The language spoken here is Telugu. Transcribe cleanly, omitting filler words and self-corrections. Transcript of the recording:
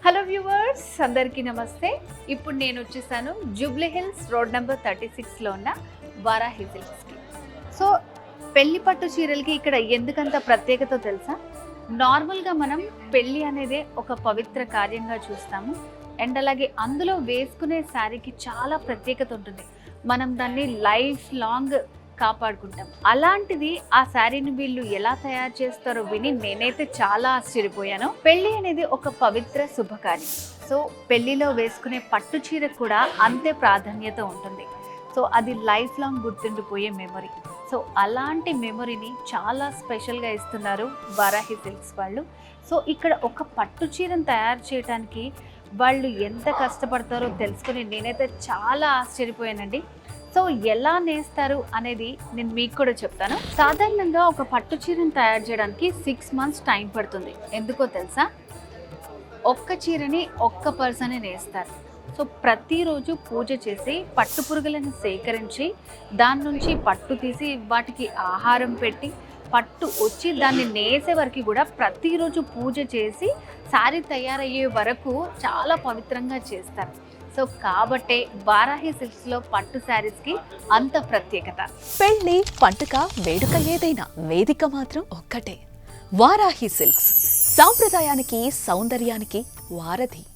హలో వ్యూవర్స్, అందరికీ నమస్తే. ఇప్పుడు నేను వచ్చేసాను జూబ్లీ హిల్స్ రోడ్ నెంబర్ 36లో ఉన్న వారాహి సిల్క్స్కి. సో పెళ్లి పట్టు చీరలకి ఇక్కడ ఎందుకంత ప్రత్యేకత తెలుసా? నార్మల్గా మనం పెళ్ళి అనేది ఒక పవిత్ర కార్యంగా చూస్తాము. అండ్ అలాగే అందులో వేసుకునే శారీకి చాలా ప్రత్యేకత ఉంటుంది. మనం దాన్ని లైఫ్ లాంగ్ కాపాడుకుంటాం. అలాంటిది ఆ శారీని వీళ్ళు ఎలా తయారు చేస్తారో విని నేనైతే చాలా ఆశ్చర్యపోయాను. పెళ్లి అనేది ఒక పవిత్ర శుభకార్యం. సో పెళ్లిలో వేసుకునే పట్టు చీర కూడా అంతే ప్రాధాన్యత ఉంటుంది. సో అది లైఫ్ లాంగ్ గుర్తుండిపోయే మెమరీ. సో అలాంటి మెమరీని చాలా స్పెషల్గా ఇస్తున్నారు వారాహి సిల్క్స్ వాళ్ళు. సో ఇక్కడ ఒక పట్టు చీరను తయారు చేయడానికి వాళ్ళు ఎంత కష్టపడతారో తెలుసుకుని నేనైతే చాలా ఆశ్చర్యపోయానండి. సో ఎలా నేస్తారు అనేది నేను మీకు కూడా చెప్తాను. సాధారణంగా ఒక పట్టు చీరను తయారు చేయడానికి 6 months టైం పడుతుంది. ఎందుకో తెలుసా? ఒక్క చీరని ఒక్క పర్సనే నేస్తారు. సో ప్రతిరోజు పూజ చేసి పట్టు పురుగులను సేకరించి దాని నుంచి పట్టు తీసి వాటికి ఆహారం పెట్టి పట్టు వచ్చి దాన్ని నేసే వరకు కూడా ప్రతిరోజు పూజ చేసి శారీ తయారయ్యే వరకు చాలా పవిత్రంగా చేస్తారు. సో కాబట్టే వారాహి సిల్క్స్లో పట్టు శారీస్కి అంత ప్రత్యేకత. పెళ్లి, పండుగ, వేడుక ఏదైనా వేదిక మాత్రం ఒక్కటే. వారాహి సిల్క్స్ సాంప్రదాయానికి, సౌందర్యానికి వారధి.